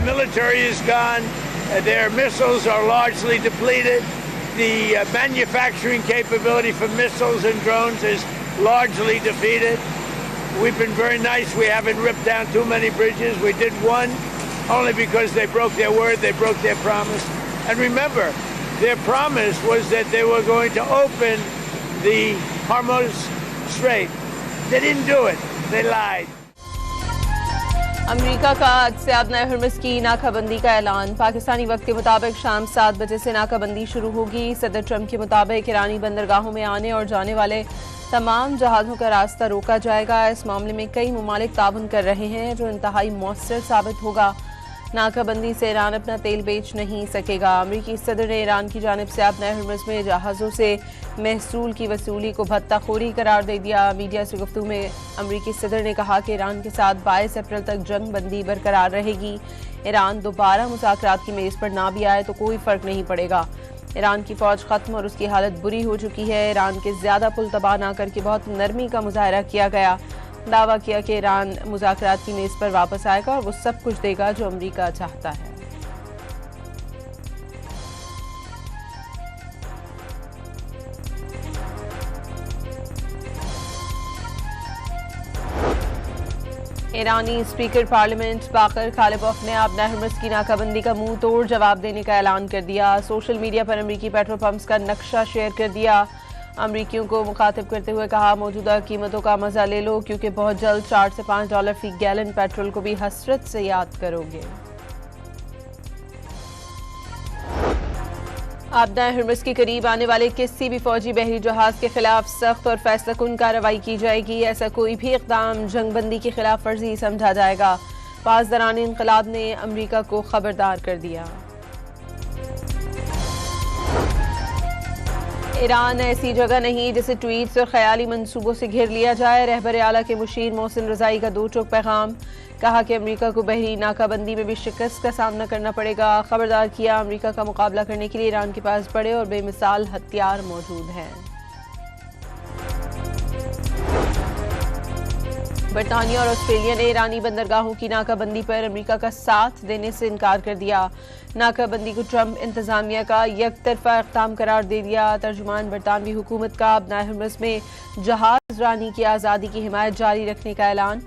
military is gone. Their missiles are largely depleted. The manufacturing capability for missiles and drones is largely defeated. We've been very nice. We haven't ripped down too many bridges. We did one only because they broke their word, they broke their promise. And remember, their promise was that they were going to open the Hormuz Strait. They didn't do it. They lied. America का अक्सयाब Hormuz की नाकाबंदी का ऐलान। पाकिस्तानी वक्त के मुताबिक शाम 7 बजे से नाकाबंदी शुरू होगी। सदर ट्रंप के मुताबिक ईरानी बंदरगाहों में आने और जाने वाले तमाम जहाज़ों का रास्ता रोका जाएगा। इस मामले में कई मुमालिक ताउन कर रहे हैं जो इंतहाई मौसर साबित होगा। नाकाबंदी से ईरान अपना तेल बेच नहीं सकेगा। अमरीकी सदर ने ईरान की जानिब से अपने हुर्मुज़ में जहाज़ों से महसूल की वसूली को भत्ताखोरी करार दे दिया। मीडिया से गुफ्तगू में अमरीकी सदर ने कहा कि ईरान के साथ 22 अप्रैल तक जंग बंदी बरकरार रहेगी। ईरान दोबारा मुज़ाकरात की मेज़ पर ना भी आए तो कोई फ़र्क नहीं पड़ेगा। ईरान की फ़ौज ख़त्म और उसकी हालत बुरी हो चुकी है। ईरान के ज़्यादा पुल तबाह ना करके बहुत नरमी का मुजाहरा किया गया। दावा किया कि ईरान मुज़ाकरात की मेज़ पर वापस आएगा और वो सब कुछ देगा जो अमरीका चाहता है। ईरानी स्पीकर पार्लियामेंट बाकर खालिबॉफ ने अब हुर्मुज़ की नाकाबंदी का मुंह तोड़ जवाब देने का ऐलान कर दिया। सोशल मीडिया पर अमरीकी पेट्रोल पंप्स का नक्शा शेयर कर दिया। अमरीकियों को मुखातिब करते हुए कहा, मौजूदा कीमतों का मजा ले लो क्योंकि बहुत जल्द $4 से $5 फी गैलन पेट्रोल को भी हसरत से याद करोगे। आपदा हुर्मुज़ के करीब आने वाले किसी भी फौजी बहरी जहाज के खिलाफ सख्त और फैसलाकुन कार्रवाई की जाएगी। ऐसा कोई भी इक़दाम जंगबंदी की खिलाफ वर्जी समझा जाएगा। पासदारान इनकलाब ने अमरीका को खबरदार कर दिया। ईरान ऐसी जगह नहीं जिसे ट्वीट्स और ख्याली मंसूबों से घेर लिया जाए। रहबर आला के मुशीर मोहसिन रज़ाई का दो टोक पैगाम। कहा कि अमरीका को बहरी नाकाबंदी में भी शिकस्त का सामना करना पड़ेगा। खबरदार किया, अमरीका का मुकाबला करने के लिए ईरान के पास बड़े और बेमिसाल हथियार मौजूद हैं। बरतानिया और ऑस्ट्रेलिया ने ईरानी बंदरगाहों की नाकाबंदी पर अमरीका का साथ देने से इनकार कर दिया। नाकाबंदी को ट्रंप इंतजामिया का यकतरफा इक़दाम करार दे दिया। तर्जुमान बरतानवी हुकूमत का अपना हुर्मुज़ में जहाज रानी की आज़ादी की हिमायत जारी रखने का ऐलान।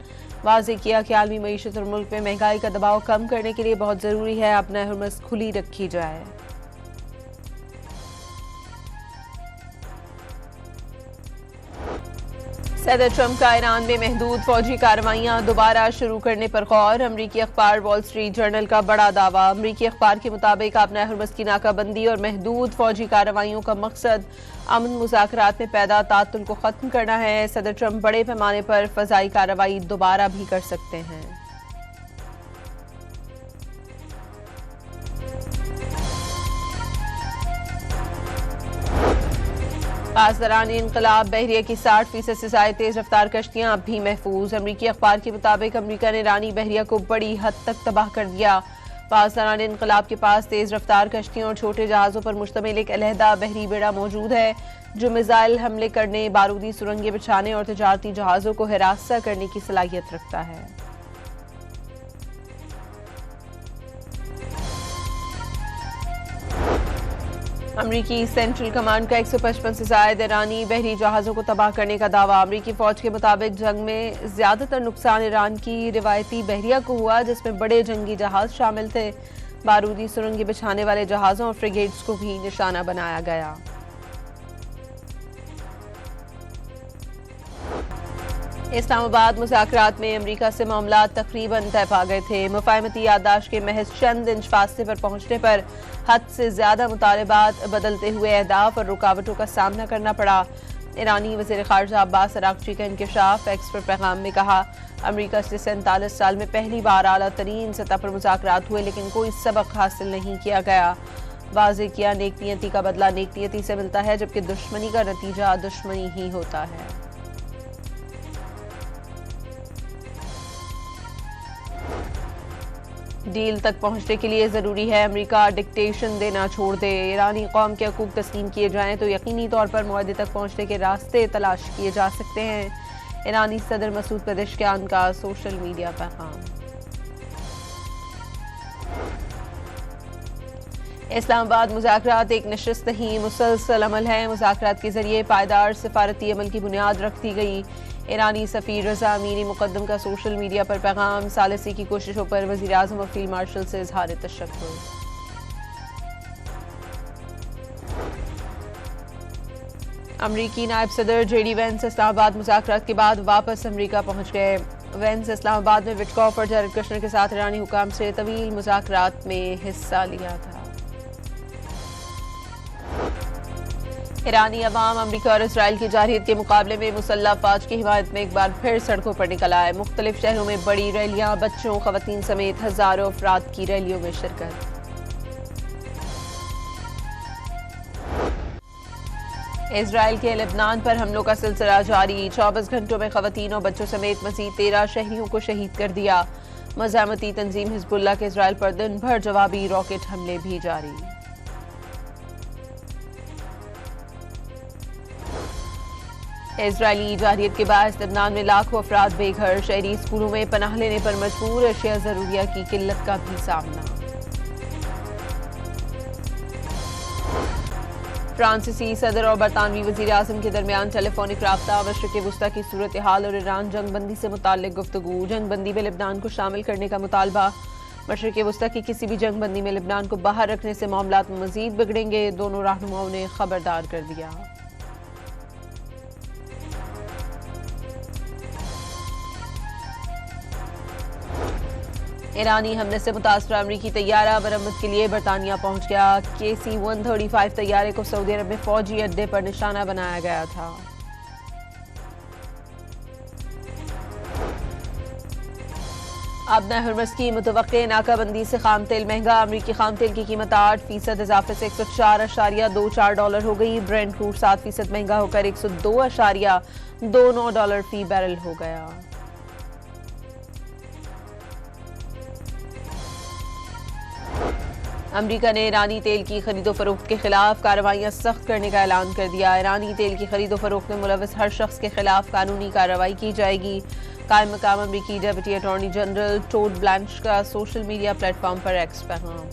वाज़ेह किया कि आलमी मईशत और मुल्क में महंगाई का दबाव कम करने के लिए बहुत ज़रूरी है अपना हुर्मुज़ खुली रखी जाए। सदर ट्रंप का ईरान में महदूद फौजी कार्रवाइयां दोबारा शुरू करने पर गौर। अमरीकी अखबार वॉल स्ट्रीट जर्नल का बड़ा दावा। अमरीकी अखबार के मुताबिक अपना हुर्मुज़ की नाकाबंदी और महदूद फौजी कार्रवाइयों का मकसद अमन मुज़ाकरात में पैदा तातुल को ख़त्म करना है। सदर ट्रंप बड़े पैमाने पर फ़ज़ाई कार्रवाई दोबारा भी कर सकते हैं। पासदारान इनकलाब बहरिया की 60% से ज़ायद तेज़ रफ्तार कश्तियां अब भी महफूज। अमरीकी अखबार के मुताबिक अमरीका ने ईरानी बहरिया को बड़ी हद तक तबाह कर दिया। पासदारान इनकलाब के पास तेज़ रफ्तार कश्तियों और छोटे जहाज़ों पर मुश्तमिल एक अलहदा बहरी बेड़ा मौजूद है जो मिसाइल हमले करने, बारूदी सुरंगें बिछाने और तजारती जहाज़ों को हिरासा करने की सलाहियत रखता है। अमरीकी सेंट्रल कमांड का 155 से ज़ायद ईरानी बहरी जहाज़ों को तबाह करने का दावा। अमरीकी फ़ौज के मुताबिक जंग में ज़्यादातर नुकसान ईरान की रिवायती बहरिया को हुआ जिसमें बड़े जंगी जहाज़ शामिल थे। बारूदी सुरंगें बिछाने वाले जहाज़ों और फ्रिगेट्स को भी निशाना बनाया गया। इस्लामाबाद मुज़ाकरात में अमरीका से मामला तकरीबन तय पा गए थे। मुफाहमती याददाश्त के महज चंद इंच फासले पर पहुंचने पर हद से ज्यादा मुतालबात, बदलते हुए अहदाफ और रुकावटों का सामना करना पड़ा। ईरानी वज़ीर ख़ारजा अब्बास अराग़ची का इंकशाफ। एक्स पर पैगाम में कहा, अमरीका से 47 साल में पहली बार आला तरीन सतह पर मुज़ाकरात हुए लेकिन कोई सबक हासिल नहीं किया गया। वाज़ेह किया, नेक नियति का बदला नेक नियति से मिलता है जबकि दुश्मनी का नतीजा दुश्मनी ही होता है। डील तक पहुंचने के लिए जरूरी है अमेरिका डिक्टेशन देना छोड़ दे। ईरानी कौम के हकूक तस्लीम किए जाएं तो यकीनी तौर पर मुआहदे तक पहुंचने के रास्ते तलाश किए जा सकते हैं। ईरानी सदर मसूद पेज़ेश्कियान का सोशल मीडिया पैगाम। इस्लामाबाद मुज़ाकरात एक नशिस्त नहीं मुसलसल अमल है। मुज़ाकरात के जरिए पायदार सिफारती अमल की बुनियाद रख दी गई। ईरानी सफ़ीर रज़ा अमीनी मुक़द्दम का सोशल मीडिया पर पैगाम। सालिसी की कोशिशों पर वज़ीर आज़म और फील्ड मार्शल से इज़हार तशक्कुर। अमरीकी नायब सदर JD वेंस इस्लामाबाद मुज़ाकरात के बाद वापस अमरीका पहुंच गए। वेंस इस्लामाबाद में विटकॉफ और जैरेड कुशनर के साथ ईरानी हुकाम से तवील मुज़ाकरात में हिस्सा लिया था। ईरानी अवाम अमरीका और इसराइल की जारहियत के मुकाबले में मुसल्लह अफवाज की हिमायत में एक बार फिर सड़कों पर निकल आए। मुख्तलिफ शहरों में बड़ी रैलियां, बच्चों, खवातीन समेत हजारों अफराद की रैलियों में शिरकत। इसराइल के लेबनान पर हमलों का सिलसिला जारी। 24 घंटों में खवातीन और बच्चों समेत मजीद 13 शहरियों को शहीद कर दिया। मज़ाहमती तंजीम हिजबुल्लाह के इसराइल पर दिन भर जवाबी रॉकेट हमले भी जारी। इजरायली जारहियत के बायस लेबनान में लाखों अफराद बेघर। शहरी स्कूलों में पनाह लेने पर मजबूर। अशिया जरूरिया की किल्लत का भी सामना। फ्रांसीसी सदर और बरतानवी वजीर आज़म के दरमियान टेलीफोनिक राब्ता। मशरिक़ वुस्ता की सूरत हाल और ईरान जंगबंदी से मुताल्लिक गुफ्तगू। जंगबंदी में लेबनान को शामिल करने का मुतालबा। मशरिक़ वुस्ता की किसी भी जंगबंदी में लेबनान को बाहर रखने से मामलात मजीद बिगड़ेंगे। दोनों रहनुमाओं ने खबरदार कर दिया। ईरानी हमले से मुतासरा अमरीकी तैयारा मरम्मत के लिए बरतानिया पहुंच गया। KC-135 तैयारे को सऊदी अरब में फौजी अड्डे पर निशाना बनाया गया था। अब हुर्मुज़ की मुतवक्के नाकाबंदी से खाम तेल महंगा। अमरीकी खाम तेल की कीमत 8% इजाफे से $104.24 हो गई। ब्रेंट क्रूड 7% महंगा होकर $102.29 फी बैरल हो गया। अमरीका ने ईरानी तेल की खरीदो फरोख्त के खिलाफ कार्रवाइयां सख्त करने का ऐलान कर दिया। ईरानी तेल की खरीदो फरोख्त में मुलविस हर शख्स के खिलाफ कानूनी कार्रवाई की जाएगी। कायम मकाम अमरीकी deputy attorney general Todd Blanche का सोशल मीडिया प्लेटफॉर्म पर एक्स पैगाम।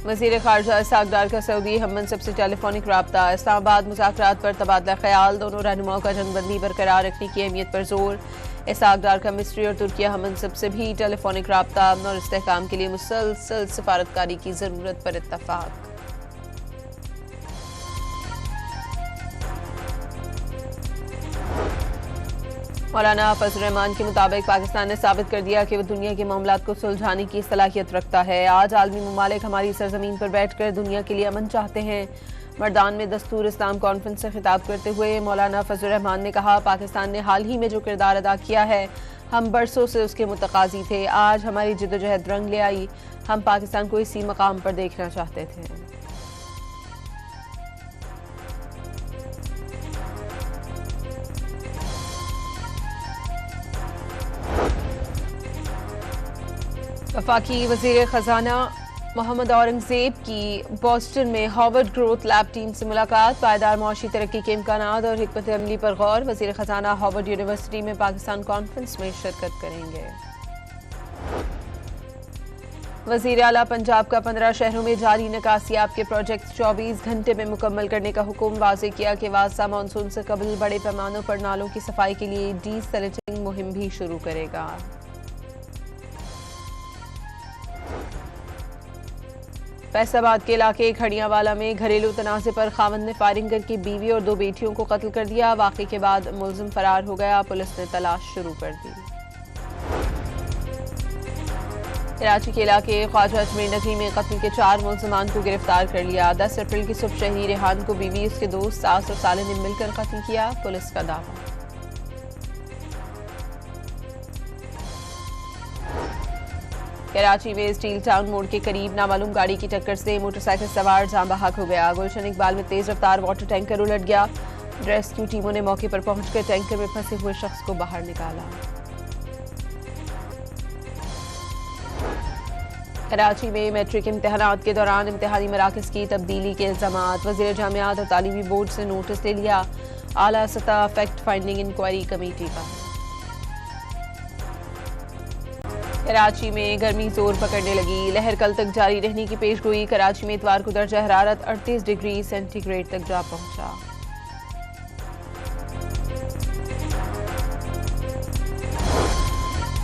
वज़ीर ख़ारिजा इसहाक़ डार का सऊदी हम मनसब से टेलीफोनिक राब्ता। इस्लामाबाद मुज़ाकरात पर तबादला ख्याल। दोनों रहनुमाओं का जंगबंदी बरकरार रखने की अहमियत पर जोर। इसहाक़ डार का मिस्री और तुर्किया हम मनसब से भी टेलीफोनिक राब्ता और इस्तेहकाम के लिए मुसलसल सफारतकारी की ज़रूरत पर इत्तफ़ाक़। मौलाना फजल रहमान के मुताबिक पाकिस्तान ने साबित कर दिया कि वह दुनिया के मामलात को सुलझाने की सलाहियत रखता है। आज आलमी ममालिक हमारी सरजमीन पर बैठकर दुनिया के लिए अमन चाहते हैं। मर्दान में दस्तूर इस्लाम कॉन्फ्रेंस से खिताब करते हुए मौलाना फजल रहमान ने कहा, पाकिस्तान ने हाल ही में जो किरदार अदा किया है हम बरसों से उसके मुतकाजी थे। आज हमारी जिद्दोजहद रंग ले आई। हम पाकिस्तान को इसी मकाम पर देखना चाहते थे। वफाकी वज़ीर ख़ज़ाना मोहम्मद औरंगज़ेब की बोस्टन में हार्वर्ड ग्रोथ लैब टीम से मुलाकात। पायदार मुआशी तरक्की के इम्कानात और हिकमत अमली पर गौर। वज़ीर ख़ज़ाना हार्वर्ड यूनिवर्सिटी में पाकिस्तान कॉन्फ्रेंस में शिरकत करेंगे। वज़ीर आला पंजाब का 15 शहरों में जारी निकासियाब के प्रोजेक्ट 24 घंटे में मुकम्मल करने का हुक्म। वाज़े किया कि वास्ता मानसून से कबल बड़े पैमानों पर नालों की सफाई के लिए डीसैलिटिंग मुहिम भी शुरू करेगा। फैसलाबाद के इलाके खड़ियावाला में घरेलू तनाज़े पर खावंद ने फायरिंग करके बीवी और 2 बेटियों को कत्ल कर दिया। वाक़े के बाद मुलजिम फरार हो गया। पुलिस ने तलाश शुरू कर दी। कराची के इलाके ख्वाजा अजमेर नगरी में कत्ल के 4 मुलजिमान को गिरफ्तार कर लिया। 10 अप्रैल की सुबह शहरी रेहान को बीवी, उसके दोस्त, सास और साले ने मिलकर कत्ल किया, पुलिस का दावा। कराची में स्टील टाउन मोड़ के करीब नामालूम गाड़ी की टक्कर से मोटरसाइकिल सवार जान बहक हो गया। गुलशन इकबाल में तेज रफ्तार वाटर टैंकर उलट गया। रेस्क्यू टीमों ने मौके पर पहुंचकर टैंकर में फंसे हुए शख्स को बाहर निकाला। कराची में मैट्रिक इम्तिहानात के दौरान इम्तिहानी मराकज़ की तब्दीली के इल्ज़ामात। वज़ीर जामियात और तालीमी बोर्ड से नोटिस ले लिया। आला सतह फैक्ट फाइंडिंग इंक्वायरी कमेटी का। कराची में गर्मी जोर पकड़ने लगी। लहर कल तक जारी रहने की पेशगोई। कराची में इतवार को दर्जा हरारत 38 डिग्री सेंटीग्रेड तक जा पहुंचा।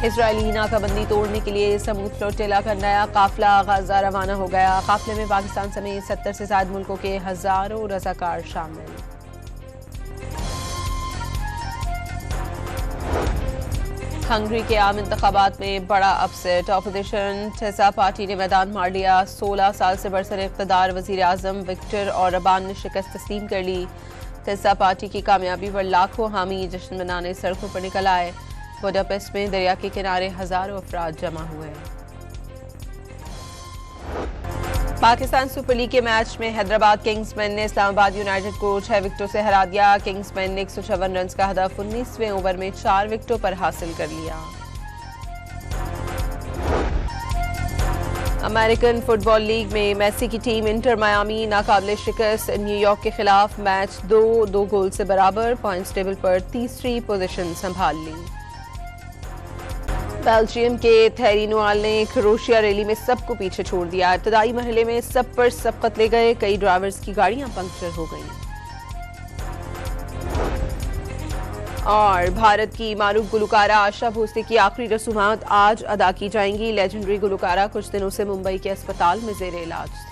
इजरायली नाकाबंदी तोड़ने के लिए समूद फ्लोटिला का नया काफिला गाजा रवाना हो गया। काफिले में पाकिस्तान समेत 70 से ज्यादा मुल्कों के हजारों रजाकार शामिल। हंगरी के आम इंतखाबात में बड़ा अपसेट। अपोजिशन टेसा पार्टी ने मैदान मार लिया। 16 साल से बरसर इक़्तिदार वज़ीर आज़म विक्टर ऑरबान ने शिकस्त तस्लीम कर ली। टेसा पार्टी की कामयाबी पर लाखों हामी जश्न मनाने सड़कों पर निकल आए। बुडापेस्ट में दरिया के किनारे हजारों अफराद जमा हुए। पाकिस्तान सुपर लीग के मैच में हैदराबाद किंग्समैन ने इस्लामाबाद यूनाइटेड को 6 विकेटों से हरा दिया। किंग्समैन ने 156 रन का हदफ 19वें ओवर में 4 विकेटों पर हासिल कर लिया। अमेरिकन फुटबॉल लीग में मेसी की टीम इंटर मायामी नाकाबिले शिकस्त। न्यूयॉर्क के खिलाफ मैच 2 गोल से बराबर। पॉइंट्स टेबल पर तीसरी पोजीशन संभाल ली। बेल्जियम के थेरी नोआल ने क्रोएशिया रैली में सबको पीछे छोड़ दिया। इब्तदाई मरहले में सब पर सबकत ले गए। कई ड्राइवर्स की गाड़ियां पंक्चर हो गईं। और भारत की मारूफ गुलकारा आशा भोसले की आखिरी रसूमात आज अदा की जाएंगी। लेजेंडरी गुलकारा कुछ दिनों से मुंबई के अस्पताल में जेर इलाज थी।